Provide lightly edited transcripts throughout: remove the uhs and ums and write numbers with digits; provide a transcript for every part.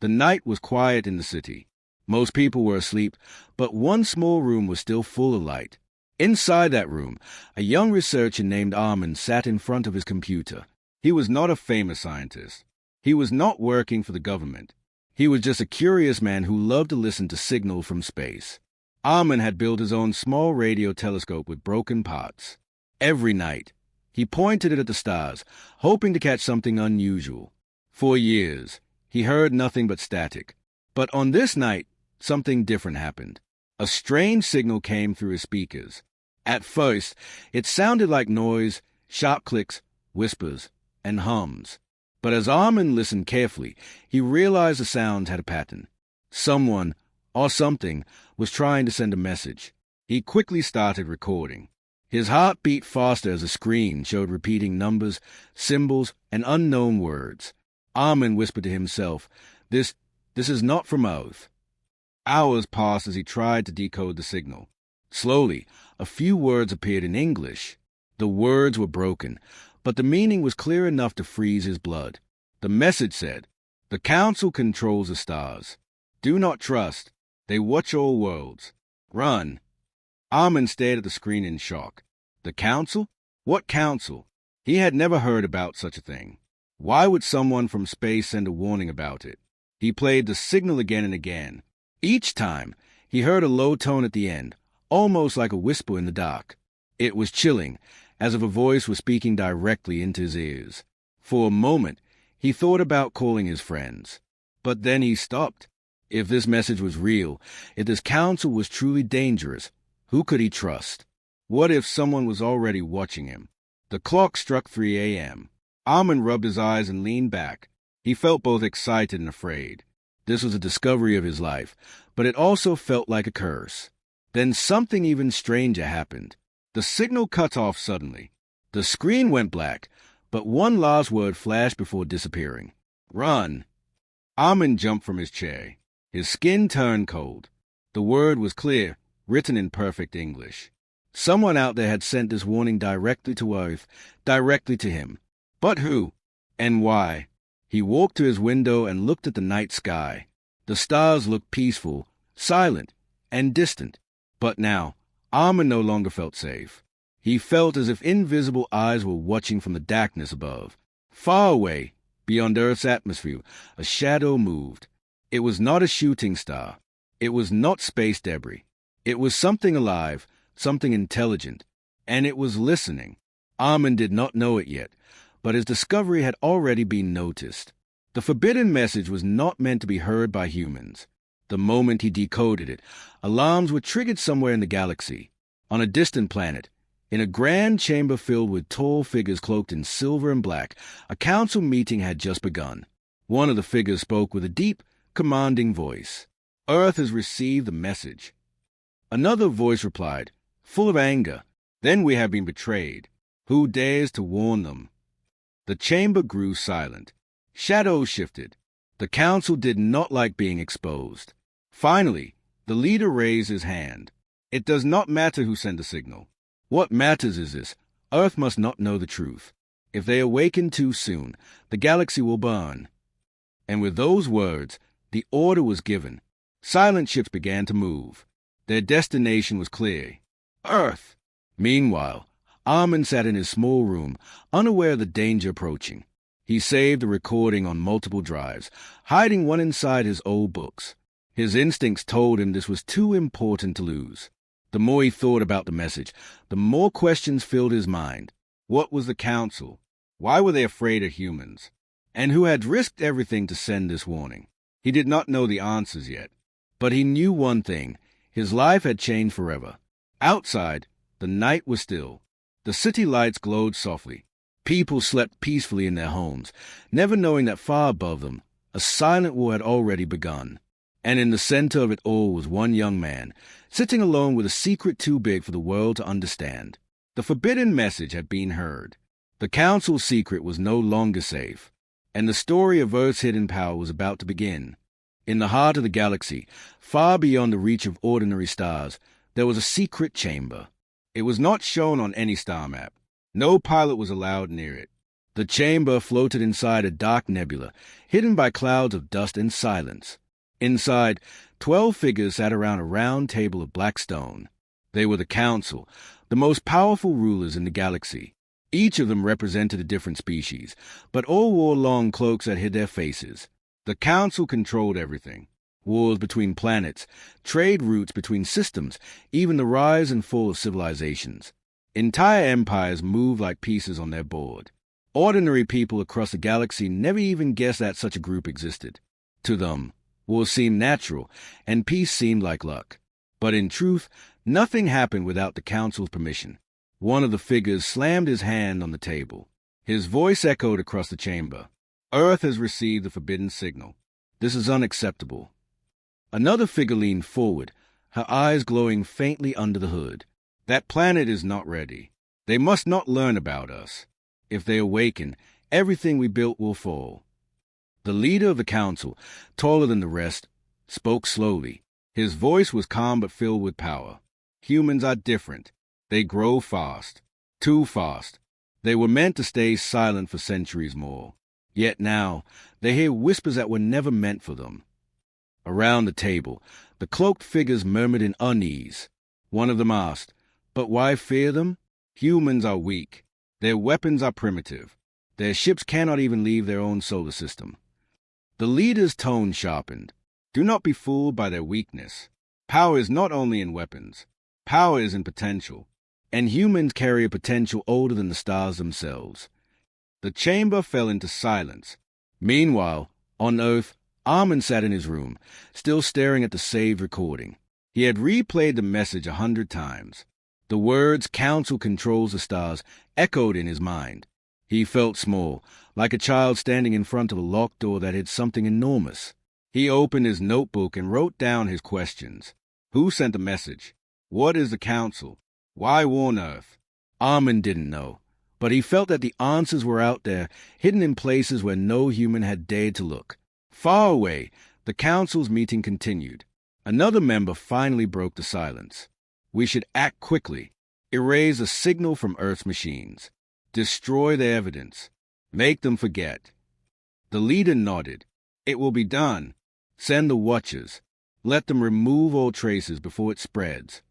The night was quiet in the city. Most people were asleep, but one small room was still full of light. Inside that room, a young researcher named Armin sat in front of his computer. He was not a famous scientist. He was not working for the government. He was just a curious man who loved to listen to signals from space. Armin had built his own small radio telescope with broken parts. Every night, he pointed it at the stars, hoping to catch something unusual. For years, he heard nothing but static. But on this night, something different happened. A strange signal came through his speakers. At first, it sounded like noise, sharp clicks, whispers, and hums. But as Armin listened carefully, he realized the sound had a pattern. Someone, or something, was trying to send a message. He quickly started recording. His heart beat faster as a screen showed repeating numbers, symbols, and unknown words. Armin whispered to himself, This is not from Earth. Hours passed as he tried to decode the signal. Slowly, a few words appeared in English. The words were broken, but the meaning was clear enough to freeze his blood. The message said, "The Council controls the stars. Do not trust. They watch all worlds. Run." Armin stared at the screen in shock. The Council? What Council? He had never heard about such a thing. Why would someone from space send a warning about it? He played the signal again and again. Each time, he heard a low tone at the end, almost like a whisper in the dark. It was chilling, as if a voice was speaking directly into his ears. For a moment, he thought about calling his friends. But then he stopped. If this message was real, if this council was truly dangerous, who could he trust? What if someone was already watching him? The clock struck 3 a.m. Armin rubbed his eyes and leaned back. He felt both excited and afraid. This was a discovery of his life, but it also felt like a curse. Then something even stranger happened. The signal cut off suddenly. The screen went black, but one last word flashed before disappearing. Run! Armin jumped from his chair. His skin turned cold. The word was clear, written in perfect English. Someone out there had sent this warning directly to Earth, directly to him. But who? And why? He walked to his window and looked at the night sky. The stars looked peaceful, silent, and distant. But now, Armin no longer felt safe. He felt as if invisible eyes were watching from the darkness above. Far away, beyond Earth's atmosphere, a shadow moved. It was not a shooting star. It was not space debris. It was something alive, something intelligent, and it was listening. Armin did not know it yet, but his discovery had already been noticed. The forbidden message was not meant to be heard by humans. The moment he decoded it, alarms were triggered somewhere in the galaxy. On a distant planet, in a grand chamber filled with tall figures cloaked in silver and black, a council meeting had just begun. One of the figures spoke with a deep, commanding voice. Earth has received the message. Another voice replied, full of anger. Then we have been betrayed. Who dares to warn them? The chamber grew silent. Shadows shifted. The council did not like being exposed. Finally, the leader raised his hand. It does not matter who sent the signal. What matters is this: Earth must not know the truth. If they awaken too soon, the galaxy will burn. And with those words, the order was given. Silent ships began to move. Their destination was clear: Earth. Meanwhile, Armin sat in his small room, unaware of the danger approaching. He saved the recording on multiple drives, hiding one inside his old books. His instincts told him this was too important to lose. The more he thought about the message, the more questions filled his mind. What was the council? Why were they afraid of humans? And who had risked everything to send this warning? He did not know the answers yet, but he knew one thing: his life had changed forever. Outside, the night was still. The city lights glowed softly. People slept peacefully in their homes, never knowing that far above them, a silent war had already begun. And in the center of it all was one young man, sitting alone with a secret too big for the world to understand. The forbidden message had been heard. The council's secret was no longer safe, and the story of Earth's hidden power was about to begin. In the heart of the galaxy, far beyond the reach of ordinary stars, there was a secret chamber. It was not shown on any star map. No pilot was allowed near it. The chamber floated inside a dark nebula, hidden by clouds of dust and silence. Inside, 12 figures sat around a round table of black stone. They were the Council, the most powerful rulers in the galaxy. Each of them represented a different species, but all wore long cloaks that hid their faces. The Council controlled everything. Wars between planets, trade routes between systems, even the rise and fall of civilizations. Entire empires moved like pieces on their board. Ordinary people across the galaxy never even guessed that such a group existed. To them, war seemed natural, and peace seemed like luck. But in truth, nothing happened without the Council's permission. One of the figures slammed his hand on the table. His voice echoed across the chamber. Earth has received the forbidden signal. This is unacceptable. Another figure leaned forward, her eyes glowing faintly under the hood. That planet is not ready. They must not learn about us. If they awaken, everything we built will fall. The leader of the Council, taller than the rest, spoke slowly. His voice was calm but filled with power. Humans are different. They grow fast. Too fast. They were meant to stay silent for centuries more. Yet now, they hear whispers that were never meant for them. Around the table, the cloaked figures murmured in unease. One of them asked, "But why fear them? Humans are weak. Their weapons are primitive. Their ships cannot even leave their own solar system." The leader's tone sharpened. Do not be fooled by their weakness. Power is not only in weapons. Power is in potential. And humans carry a potential older than the stars themselves. The chamber fell into silence. Meanwhile, on Earth, Armin sat in his room, still staring at the saved recording. He had replayed the message 100 times. The words "Council controls the stars" echoed in his mind. He felt small, like a child standing in front of a locked door that hid something enormous. He opened his notebook and wrote down his questions. Who sent the message? What is the Council? Why warn Earth? Armin didn't know, but he felt that the answers were out there, hidden in places where no human had dared to look. Far away, the Council's meeting continued. Another member finally broke the silence. We should act quickly. Erase a signal from Earth's machines. Destroy the evidence. Make them forget. The leader nodded. It will be done. Send the Watchers. Let them remove all traces before it spreads.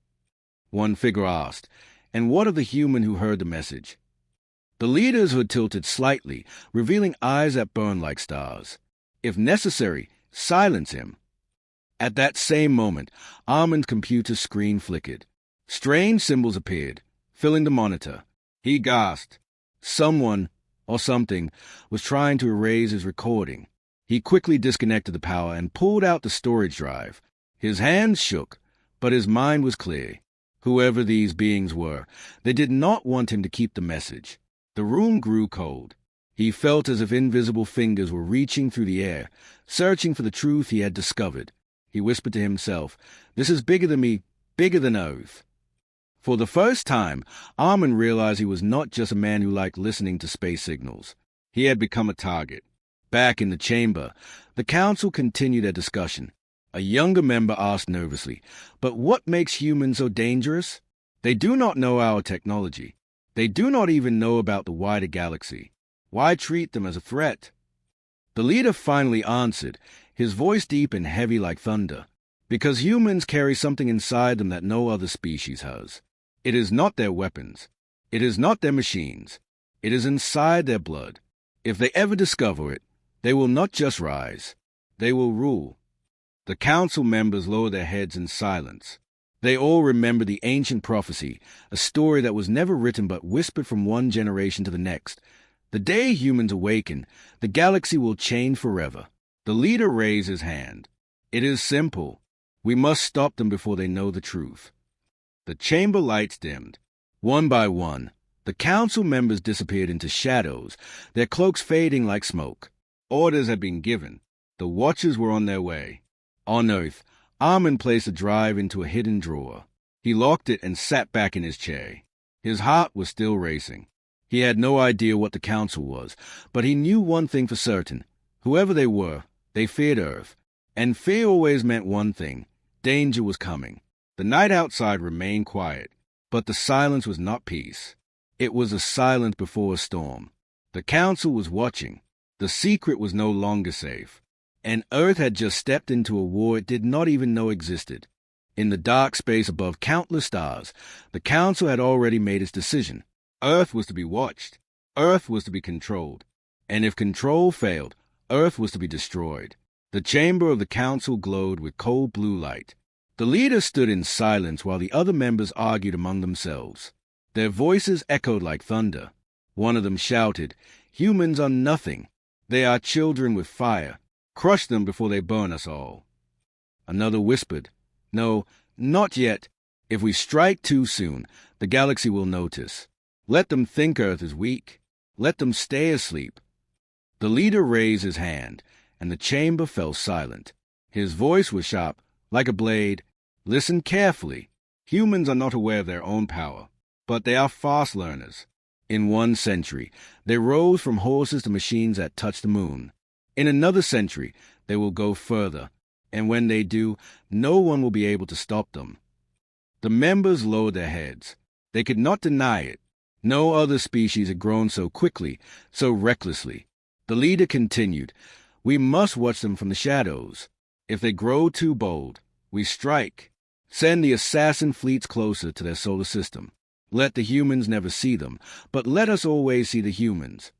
One figure asked, "And what of the human who heard the message?" The leader's hood tilted slightly, revealing eyes that burned like stars. If necessary, silence him. At that same moment, Armin's computer screen flickered. Strange symbols appeared, filling the monitor. He gasped. Someone, or something, was trying to erase his recording. He quickly disconnected the power and pulled out the storage drive. His hands shook, but his mind was clear. Whoever these beings were, they did not want him to keep the message. The room grew cold. He felt as if invisible fingers were reaching through the air, searching for the truth he had discovered. He whispered to himself, "This is bigger than me, bigger than Earth." For the first time, Armin realized he was not just a man who liked listening to space signals. He had become a target. Back in the chamber, the Council continued their discussion. A younger member asked nervously, "But what makes humans so dangerous? They do not know our technology. They do not even know about the wider galaxy. Why treat them as a threat?" The leader finally answered, his voice deep and heavy like thunder. "Because humans carry something inside them that no other species has. It is not their weapons. It is not their machines. It is inside their blood. If they ever discover it, they will not just rise. They will rule." The Council members lowered their heads in silence. They all remembered the ancient prophecy, a story that was never written but whispered from one generation to the next. The day humans awaken, the galaxy will change forever. The leader raised his hand. "It is simple. We must stop them before they know the truth." The chamber lights dimmed. One by one, the Council members disappeared into shadows, their cloaks fading like smoke. Orders had been given. The Watchers were on their way. On Earth, Armin placed the drive into a hidden drawer. He locked it and sat back in his chair. His heart was still racing. He had no idea what the Council was, but he knew one thing for certain. Whoever they were, they feared Earth. And fear always meant one thing. Danger was coming. The night outside remained quiet, but the silence was not peace. It was a silence before a storm. The council was watching. The secret was no longer safe. And Earth had just stepped into a war it did not even know existed. In the dark space above countless stars, the council had already made its decision. Earth was to be watched. Earth was to be controlled. And if control failed, Earth was to be destroyed. The chamber of the council glowed with cold blue light. The leader stood in silence while the other members argued among themselves. Their voices echoed like thunder. One of them shouted, "Humans are nothing. They are children with fire. Crush them before they burn us all." Another whispered, "No, not yet. If we strike too soon, the galaxy will notice. Let them think Earth is weak. Let them stay asleep." The leader raised his hand, and the chamber fell silent. His voice was sharp, like a blade. "Listen carefully. Humans are not aware of their own power, but they are fast learners. In 1 century, they rose from horses to machines that touch the moon. In another century, they will go further, and when they do, no one will be able to stop them." The members lowered their heads. They could not deny it. No other species had grown so quickly, so recklessly. The leader continued, "We must watch them from the shadows. If they grow too bold, we strike. Send the assassin fleets closer to their solar system. Let the humans never see them, but let us always see the humans."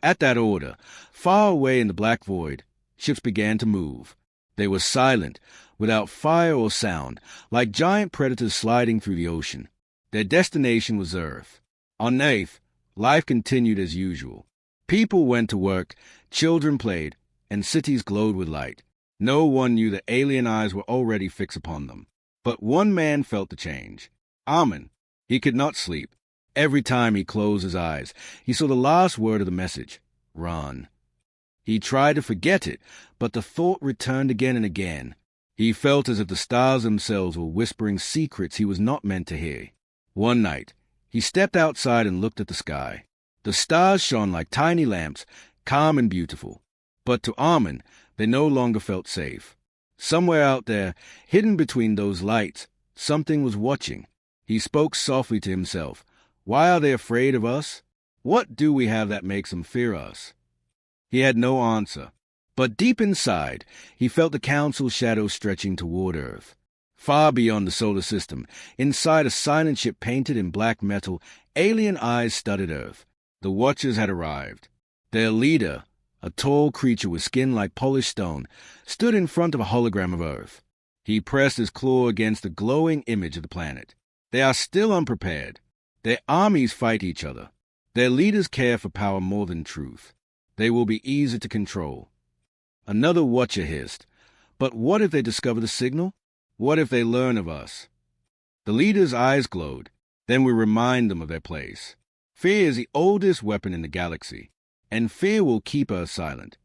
At that order, far away in the black void, ships began to move. They were silent, without fire or sound, like giant predators sliding through the ocean. Their destination was Earth. On Earth, life continued as usual. People went to work, children played, and cities glowed with light. No one knew that alien eyes were already fixed upon them. But one man felt the change. Armin. He could not sleep. Every time he closed his eyes, he saw the last word of the message, "Run." He tried to forget it, but the thought returned again and again. He felt as if the stars themselves were whispering secrets he was not meant to hear. One night, he stepped outside and looked at the sky. The stars shone like tiny lamps, calm and beautiful. But to Armin, they no longer felt safe. Somewhere out there, hidden between those lights, something was watching. He spoke softly to himself. "Why are they afraid of us? What do we have that makes them fear us?" He had no answer. But deep inside, he felt the council's shadow stretching toward Earth. Far beyond the solar system, inside a silent ship painted in black metal, alien eyes studied Earth. The Watchers had arrived. Their leader, a tall creature with skin like polished stone, stood in front of a hologram of Earth. He pressed his claw against the glowing image of the planet. They are still unprepared. Their armies fight each other. Their leaders care for power more than truth. They will be easy to control. Another Watcher hissed, "But what if they discover the signal? What if they learn of us?" The leader's eyes glowed. "Then we remind them of their place. Fear is the oldest weapon in the galaxy, and fear will keep us silent."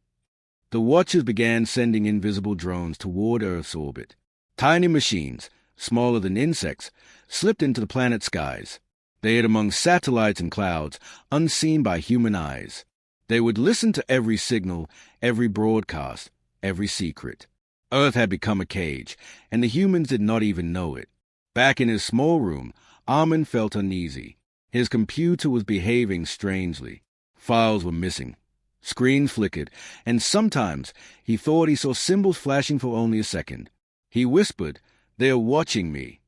The Watchers began sending invisible drones toward Earth's orbit. Tiny machines, smaller than insects, slipped into the planet's skies. They hid among satellites and clouds, unseen by human eyes. They would listen to every signal, every broadcast, every secret. Earth had become a cage, and the humans did not even know it. Back in his small room, Armin felt uneasy. His computer was behaving strangely. Files were missing. Screens flickered, and sometimes he thought he saw symbols flashing for only a second. He whispered, "They are watching me."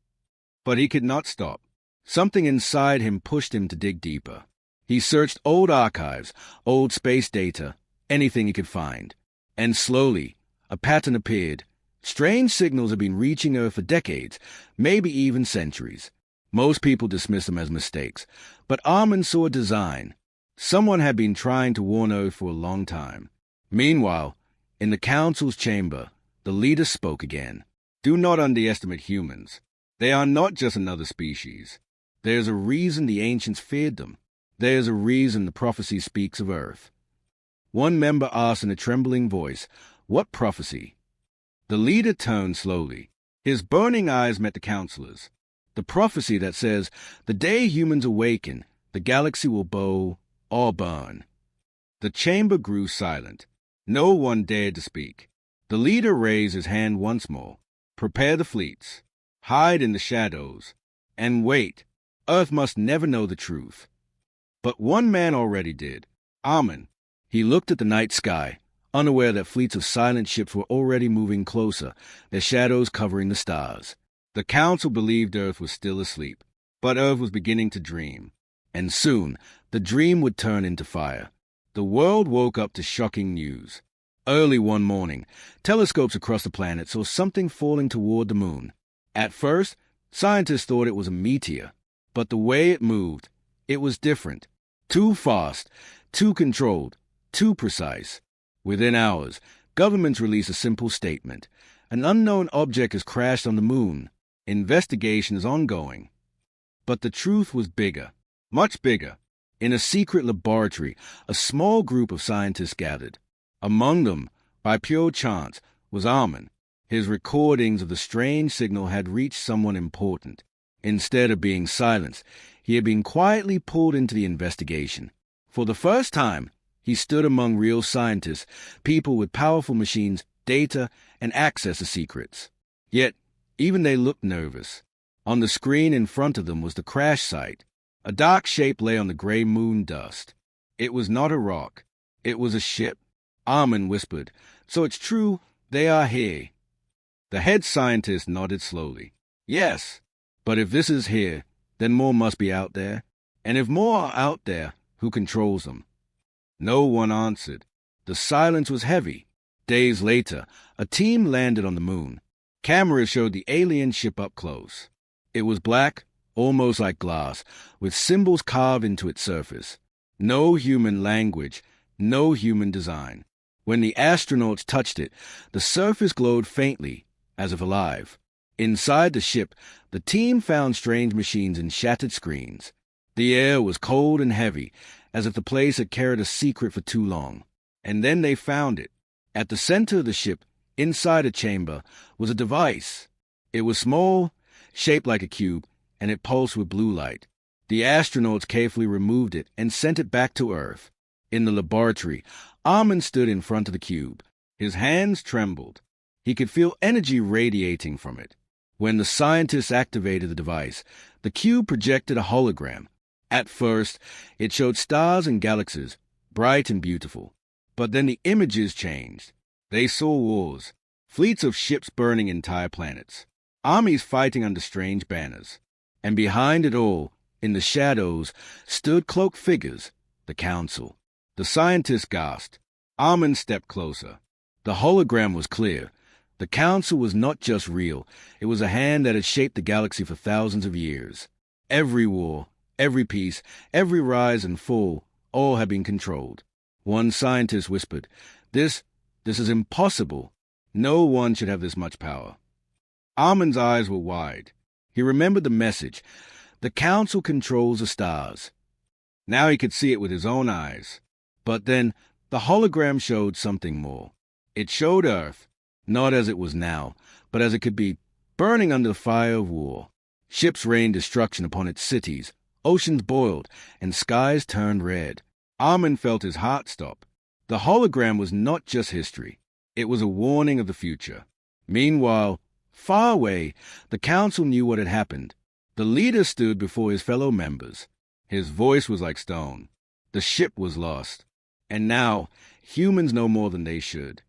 But he could not stop. Something inside him pushed him to dig deeper. He searched old archives, old space data, anything he could find. And slowly, a pattern appeared. Strange signals had been reaching Earth for decades, maybe even centuries. Most people dismiss them as mistakes, but Armin saw a design. Someone had been trying to warn Earth for a long time. Meanwhile, in the council's chamber, the leader spoke again. "Do not underestimate humans. They are not just another species. There's a reason the ancients feared them. There's a reason the prophecy speaks of Earth." One member asked in a trembling voice, "What prophecy?" The leader turned slowly. His burning eyes met the councilors. "The prophecy that says, the day humans awaken, the galaxy will bow or burn." The chamber grew silent. No one dared to speak. The leader raised his hand once more. "Prepare the fleets. Hide in the shadows. And wait. Earth must never know the truth." But one man already did. Amen. He looked at the night sky, unaware that fleets of silent ships were already moving closer, their shadows covering the stars. The council believed Earth was still asleep, but Earth was beginning to dream. And soon, the dream would turn into fire. The world woke up to shocking news. Early one morning, telescopes across the planet saw something falling toward the moon. At first, scientists thought it was a meteor, but the way it moved, it was different. Too fast, too controlled, too precise. Within hours, governments released a simple statement. An unknown object has crashed on the moon. Investigation is ongoing. But the truth was bigger, much bigger. In a secret laboratory, a small group of scientists gathered. Among them, by pure chance, was Armin. His recordings of the strange signal had reached someone important. Instead of being silenced, he had been quietly pulled into the investigation. For the first time, he stood among real scientists, people with powerful machines, data, and access to secrets. Yet, even they looked nervous. On the screen in front of them was the crash site. A dark shape lay on the gray moon dust. It was not a rock. It was a ship. Armin whispered, "So it's true, they are here." The head scientist nodded slowly. "Yes, but if this is here, then more must be out there. And if more are out there, who controls them?" No one answered. The silence was heavy. Days later, a team landed on the moon. Cameras showed the alien ship up close. It was black, almost like glass, with symbols carved into its surface. No human language, no human design. When the astronauts touched it, the surface glowed faintly, as if alive. Inside the ship, the team found strange machines and shattered screens. The air was cold and heavy, as if the place had carried a secret for too long. And then they found it. At the center of the ship, inside a chamber, was a device. It was small, shaped like a cube, and it pulsed with blue light. The astronauts carefully removed it and sent it back to Earth. In the laboratory, Armin stood in front of the cube. His hands trembled. He could feel energy radiating from it. When the scientists activated the device, the cube projected a hologram. At first, it showed stars and galaxies, bright and beautiful. But then the images changed. They saw wars, fleets of ships burning entire planets, armies fighting under strange banners. And behind it all, in the shadows, stood cloaked figures, the council. The scientists gasped. Armin stepped closer. The hologram was clear. The council was not just real. It was a hand that had shaped the galaxy for thousands of years. Every war, every peace, every rise and fall, all had been controlled. One scientist whispered, This is impossible. No one should have this much power." Armin's eyes were wide. He remembered the message. The council controls the stars. Now he could see it with his own eyes. But then the hologram showed something more. It showed Earth, not as it was now, but as it could be, burning under the fire of war. Ships rained destruction upon its cities, oceans boiled, and skies turned red. Armin felt his heart stop. The hologram was not just history. It was a warning of the future. Meanwhile, far away, the council knew what had happened. The leader stood before his fellow members. His voice was like stone. The ship was lost. And now, humans know more than they should.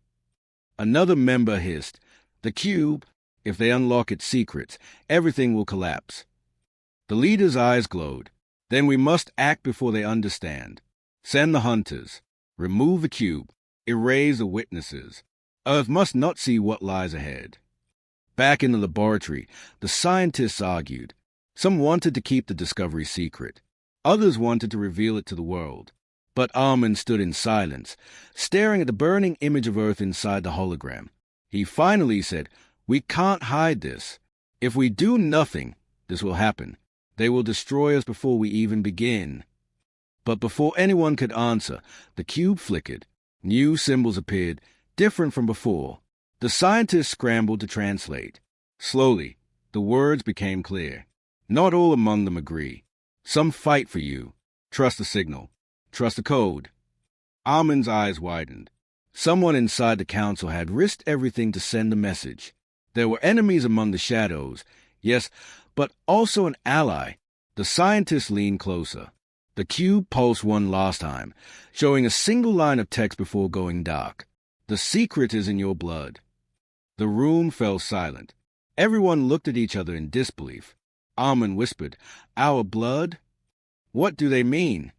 Another member hissed, "The cube, if they unlock its secrets, everything will collapse." The leader's eyes glowed. "Then we must act before they understand. Send the hunters. Remove the cube. Erase the witnesses. Earth must not see what lies ahead." Back in the laboratory, the scientists argued. Some wanted to keep the discovery secret. Others wanted to reveal it to the world. But Armin stood in silence, staring at the burning image of Earth inside the hologram. He finally said, "We can't hide this. If we do nothing, this will happen. They will destroy us before we even begin." But before anyone could answer, the cube flickered. New symbols appeared, different from before. The scientists scrambled to translate. Slowly, the words became clear. Not all among them agree. Some fight for you. Trust the signal. Trust the code. Armin's eyes widened. Someone inside the council had risked everything to send the message. There were enemies among the shadows, yes, but also an ally. The scientists leaned closer. The cube pulsed one last time, showing a single line of text before going dark. The secret is in your blood. The room fell silent. Everyone looked at each other in disbelief. Armin whispered, "Our blood? What do they mean?"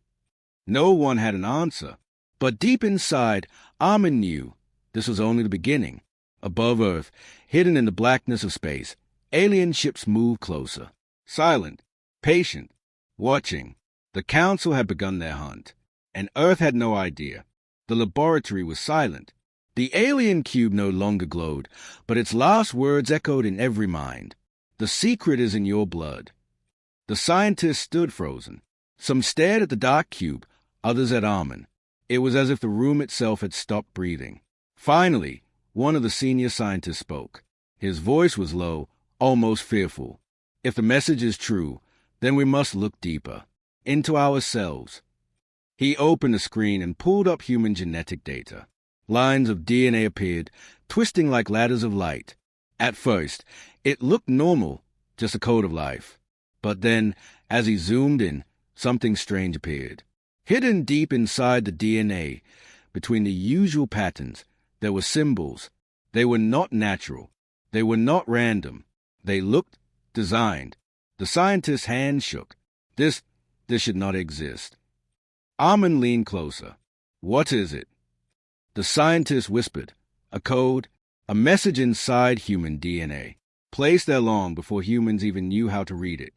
No one had an answer. But deep inside, Armin knew this was only the beginning. Above Earth, hidden in the blackness of space, alien ships moved closer. Silent, patient, watching. The Council had begun their hunt, and Earth had no idea. The laboratory was silent. The alien cube no longer glowed, but its last words echoed in every mind. The secret is in your blood. The scientists stood frozen. Some stared at the dark cube, others at Armin. It was as if the room itself had stopped breathing. Finally, one of the senior scientists spoke. His voice was low, almost fearful. "If the message is true, then we must look deeper. Into ourselves." He opened a screen and pulled up human genetic data. Lines of DNA appeared, twisting like ladders of light. At first, it looked normal, just a code of life. But then, as he zoomed in, something strange appeared. Hidden deep inside the DNA, between the usual patterns, there were symbols. They were not natural. They were not random. They looked designed. The scientist's hand shook. This should not exist. Armin leaned closer. "What is it?" The scientist whispered. "A code, a message inside human DNA, placed there long before humans even knew how to read it."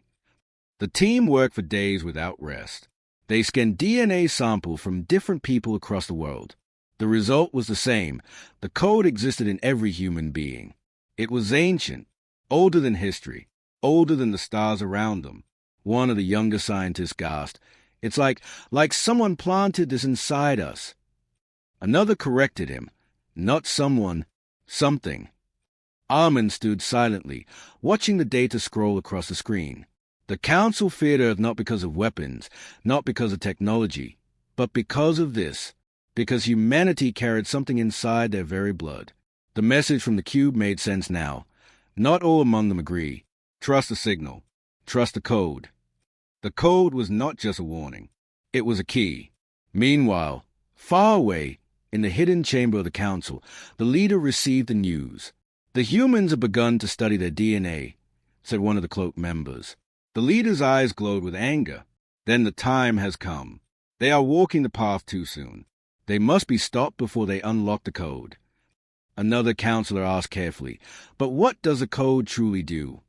The team worked for days without rest. They scanned DNA samples from different people across the world. The result was the same. The code existed in every human being. It was ancient, older than history, older than the stars around them. One of the younger scientists gasped. "It's like someone planted this inside us." Another corrected him. "Not someone, something." Armin stood silently, watching the data scroll across the screen. The Council feared Earth not because of weapons, not because of technology, but because of this, because humanity carried something inside their very blood. The message from the cube made sense now. Not all among them agree. Trust the signal. Trust the code. The code was not just a warning. It was a key. Meanwhile, far away, in the hidden chamber of the Council, the leader received the news. "The humans have begun to study their DNA," said one of the cloaked members. The leader's eyes glowed with anger. "Then the time has come. They are walking the path too soon. They must be stopped before they unlock the code." Another counselor asked carefully, "But what does the code truly do?"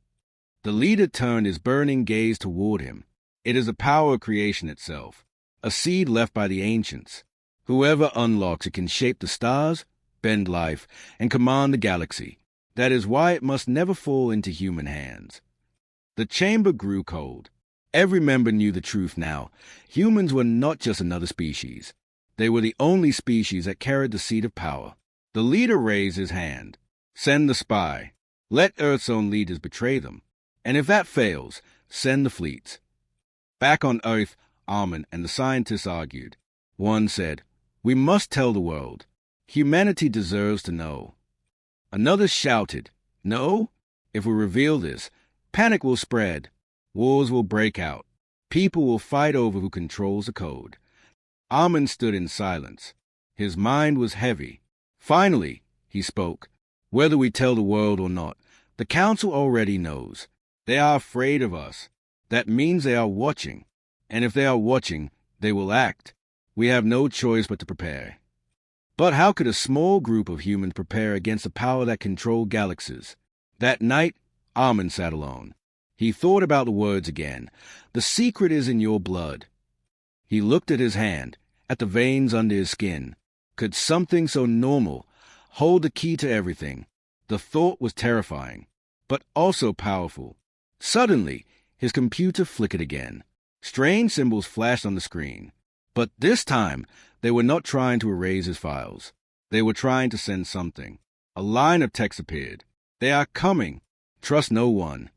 The leader turned his burning gaze toward him. "It is the power of creation itself, a seed left by the ancients. Whoever unlocks it can shape the stars, bend life, and command the galaxy. That is why it must never fall into human hands." The chamber grew cold. Every member knew the truth now. Humans were not just another species. They were the only species that carried the seed of power. The leader raised his hand. "Send the spy. Let Earth's own leaders betray them. And if that fails, send the fleets." Back on Earth, Armin and the scientists argued. One said, "We must tell the world. Humanity deserves to know." Another shouted, "No? If we reveal this, panic will spread. Wars will break out. People will fight over who controls the code." Armin stood in silence. His mind was heavy. Finally, he spoke. "Whether we tell the world or not, the Council already knows. They are afraid of us. That means they are watching. And if they are watching, they will act. We have no choice but to prepare." But how could a small group of humans prepare against a power that controlled galaxies? That night, Armin sat alone. He thought about the words again. "The secret is in your blood." He looked at his hand, at the veins under his skin. Could something so normal hold the key to everything? The thought was terrifying, but also powerful. Suddenly, his computer flickered again. Strange symbols flashed on the screen. But this time, they were not trying to erase his files. They were trying to send something. A line of text appeared. "They are coming. Trust no one."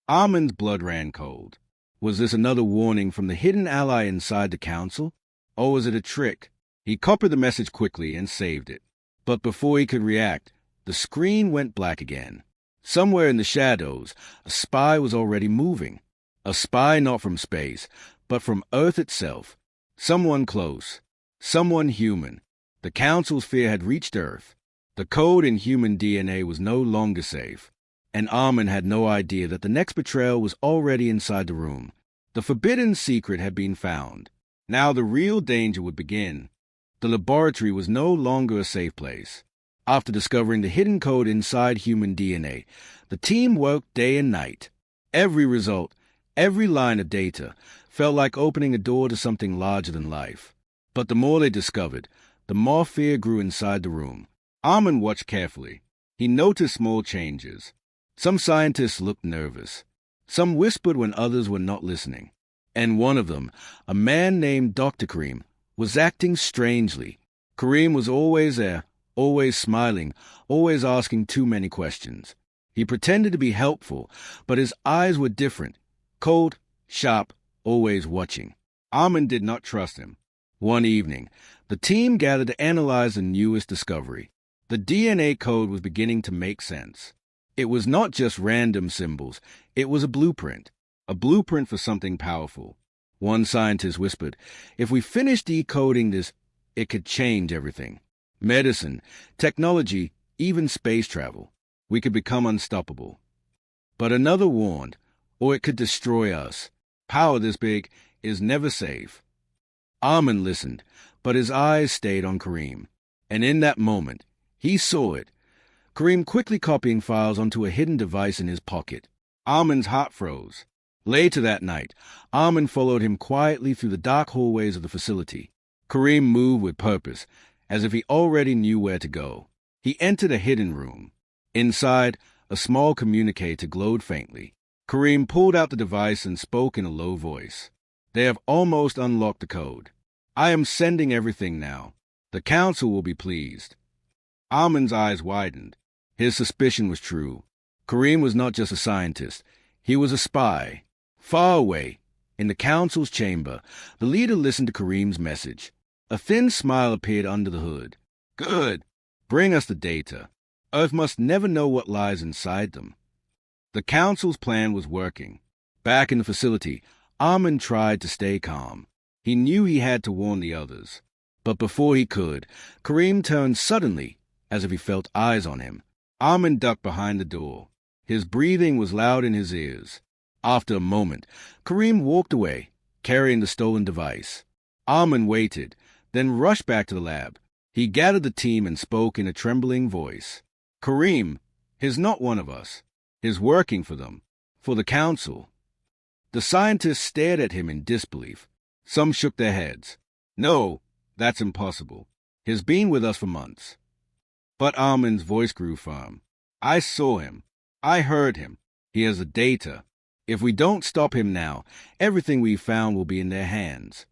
Armin's blood ran cold. Was this another warning from the hidden ally inside the Council? Or was it a trick? He copied the message quickly and saved it. But before he could react, the screen went black again. Somewhere in the shadows, a spy was already moving. A spy not from space, but from Earth itself. Someone close. Someone human. The Council's fear had reached Earth. The code in human DNA was no longer safe. And Armin had no idea that the next betrayal was already inside the room. The forbidden secret had been found. Now the real danger would begin. The laboratory was no longer a safe place. After discovering the hidden code inside human DNA, the team worked day and night. Every result, every line of data, felt like opening a door to something larger than life. But the more they discovered, the more fear grew inside the room. Armin watched carefully. He noticed small changes. Some scientists looked nervous. Some whispered when others were not listening. And one of them, a man named Dr. Kareem, was acting strangely. Kareem was always there, always smiling, always asking too many questions. He pretended to be helpful, but his eyes were different, cold, sharp, always watching. Armin did not trust him. One evening, the team gathered to analyze the newest discovery. The DNA code was beginning to make sense. It was not just random symbols, it was a blueprint for something powerful. One scientist whispered, "If we finish decoding this, it could change everything. Medicine, technology, even space travel. We could become unstoppable." But another warned, "Or it could destroy us. Power this big is never safe." Armin listened, but his eyes stayed on Kareem. And in that moment, he saw it. Kareem quickly copying files onto a hidden device in his pocket. Armin's heart froze. Later that night, Armin followed him quietly through the dark hallways of the facility. Kareem moved with purpose, as if he already knew where to go. He entered a hidden room. Inside, a small communicator glowed faintly. Kareem pulled out the device and spoke in a low voice. "They have almost unlocked the code. I am sending everything now. The Council will be pleased." Armin's eyes widened. His suspicion was true. Kareem was not just a scientist. He was a spy. Far away, in the Council's chamber, the leader listened to Kareem's message. A thin smile appeared under the hood. "Good. Bring us the data. Earth must never know what lies inside them." The Council's plan was working. Back in the facility, Armin tried to stay calm. He knew he had to warn the others. But before he could, Kareem turned suddenly, as if he felt eyes on him. Armin ducked behind the door. His breathing was loud in his ears. After a moment, Kareem walked away, carrying the stolen device. Armin waited, then rushed back to the lab. He gathered the team and spoke in a trembling voice. "Kareem, he's not one of us. He's working for them, for the Council." The scientists stared at him in disbelief. Some shook their heads. "No, that's impossible. He's been with us for months." But Armin's voice grew firm. "I saw him. I heard him. He has the data. If we don't stop him now, everything we found will be in their hands."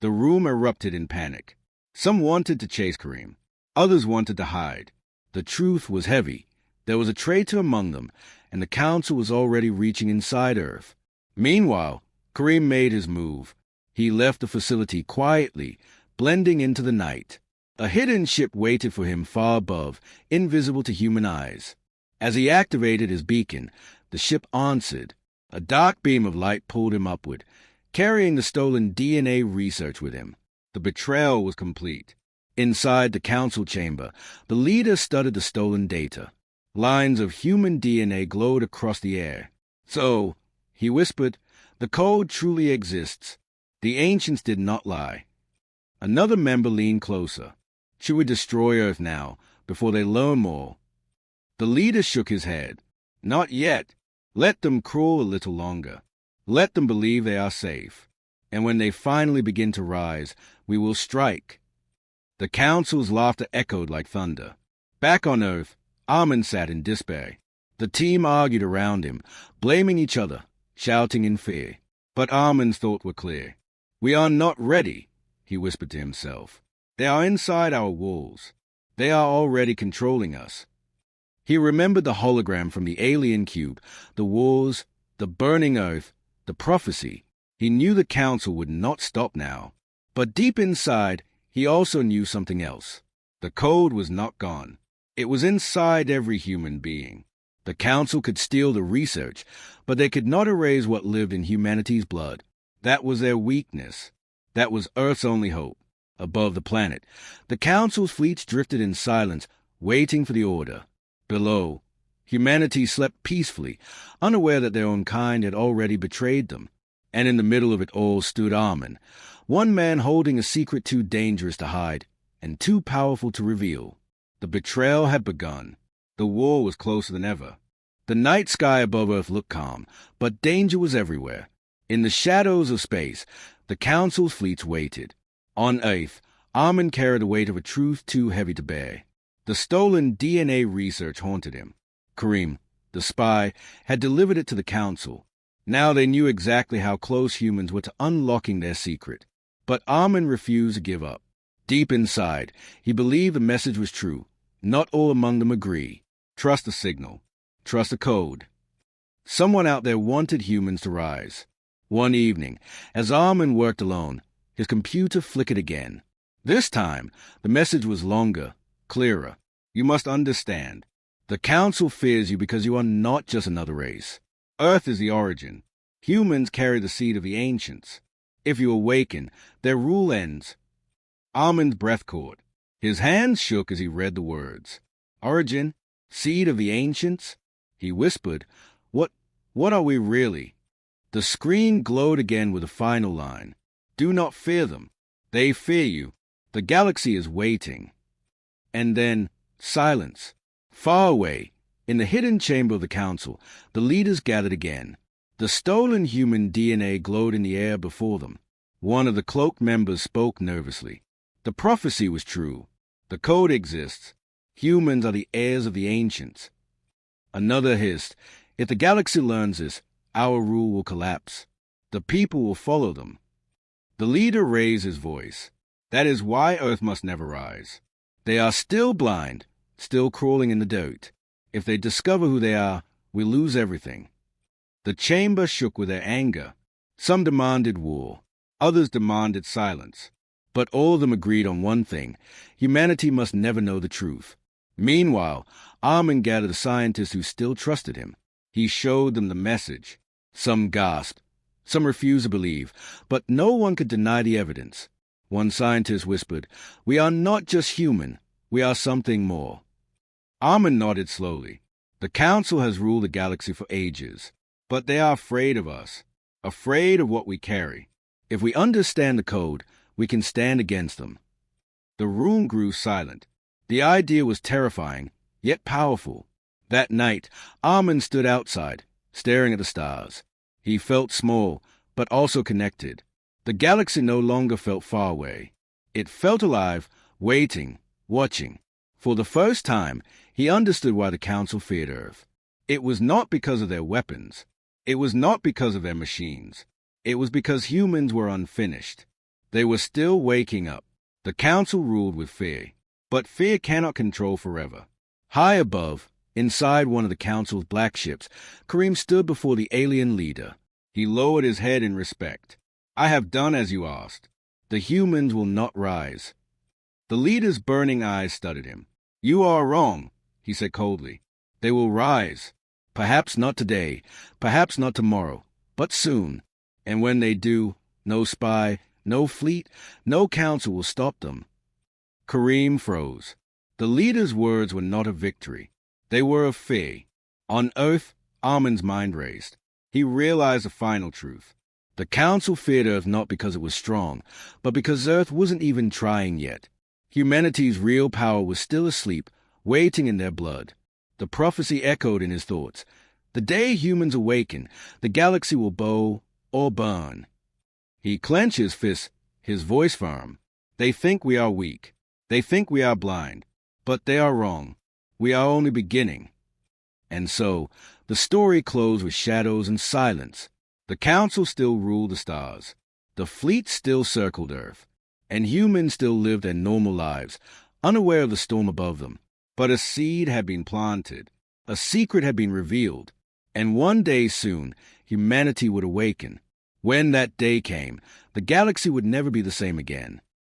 The room erupted in panic. Some wanted to chase Kareem. Others wanted to hide. The truth was heavy. There was a traitor among them, and the Council was already reaching inside Earth. Meanwhile, Kareem made his move. He left the facility quietly, blending into the night. A hidden ship waited for him far above, invisible to human eyes. As he activated his beacon, the ship answered. A dark beam of light pulled him upward, carrying the stolen DNA research with him. The betrayal was complete. Inside the Council chamber, the leader studied the stolen data. Lines of human DNA glowed across the air. "So," he whispered, "the code truly exists. The ancients did not lie." Another member leaned closer. "Should we destroy Earth now, before they learn more?" The leader shook his head. "Not yet. Let them crawl a little longer. Let them believe they are safe. And when they finally begin to rise, we will strike." The Council's laughter echoed like thunder. Back on Earth, Armin sat in despair. The team argued around him, blaming each other, shouting in fear. But Armin's thoughts were clear. "We are not ready," he whispered to himself. "They are inside our walls. They are already controlling us." He remembered the hologram from the alien cube, the wars, the burning Earth, the prophecy. He knew the Council would not stop now. But deep inside, he also knew something else. The code was not gone. It was inside every human being. The Council could steal the research, but they could not erase what lived in humanity's blood. That was their weakness. That was Earth's only hope. Above the planet, the Council's fleets drifted in silence, waiting for the order. Below, humanity slept peacefully, unaware that their own kind had already betrayed them. And in the middle of it all stood Armin, one man holding a secret too dangerous to hide and too powerful to reveal. The betrayal had begun. The war was closer than ever. The night sky above Earth looked calm, but danger was everywhere. In the shadows of space, the Council's fleets waited. On Earth, Armin carried the weight of a truth too heavy to bear. The stolen DNA research haunted him. Kareem, the spy, had delivered it to the Council. Now they knew exactly how close humans were to unlocking their secret. But Armin refused to give up. Deep inside, he believed the message was true. Not all among them agree. Trust the signal. Trust the code. Someone out there wanted humans to rise. One evening, as Armin worked alone, his computer flickered again. This time, the message was longer, clearer. You must understand. The Council fears you because you are not just another race. Earth is the origin. Humans carry the seed of the ancients. If you awaken, their rule ends. Armin's breath caught. His hands shook as he read the words. Origin? Seed of the ancients? He whispered, What are we really? The screen glowed again with a final line. Do not fear them. They fear you. The galaxy is waiting. And then, silence. Far away, in the hidden chamber of the Council, the leaders gathered again. The stolen human DNA glowed in the air before them. One of the cloaked members spoke nervously. The prophecy was true. The code exists. Humans are the heirs of the ancients. Another hissed, If the galaxy learns this, our rule will collapse. The people will follow them. The leader raised his voice. That is why Earth must never rise. They are still blind, still crawling in the dirt. If they discover who they are, we lose everything. The chamber shook with their anger. Some demanded war. Others demanded silence. But all of them agreed on one thing. Humanity must never know the truth. Meanwhile, Armin gathered the scientists who still trusted him. He showed them the message. Some gasped. Some refused to believe. But no one could deny the evidence. One scientist whispered, We are not just human. We are something more. Armin nodded slowly. The Council has ruled the galaxy for ages. But they are afraid of us. Afraid of what we carry. If we understand the code, we can stand against them. The room grew silent. The idea was terrifying, yet powerful. That night, Armin stood outside, staring at the stars. He felt small, but also connected. The galaxy no longer felt far away. It felt alive, waiting, watching. For the first time, he understood why the Council feared Earth. It was not because of their weapons. It was not because of their machines. It was because humans were unfinished. They were still waking up. The Council ruled with fear. But fear cannot control forever. High above, inside one of the Council's black ships, Kareem stood before the alien leader. He lowered his head in respect. I have done as you asked. The humans will not rise. The leader's burning eyes studied him. You are wrong, he said coldly. They will rise. Perhaps not today, perhaps not tomorrow, but soon. And when they do, no spy, no fleet, no council will stop them. Kareem froze. The leader's words were not of victory. They were of fear. On Earth, Armin's mind raced. He realized the final truth. The Council feared Earth not because it was strong, but because Earth wasn't even trying yet. Humanity's real power was still asleep, waiting in their blood. The prophecy echoed in his thoughts. The day humans awaken, the galaxy will bow or burn. He clenched his fists, his voice firm. They think we are weak. They think we are blind. But they are wrong. We are only beginning. And so, the story closed with shadows and silence. The Council still ruled the stars. The fleet still circled Earth. And humans still lived their normal lives, unaware of the storm above them. But a seed had been planted. A secret had been revealed. And one day soon, humanity would awaken. When that day came, the galaxy would never be the same again.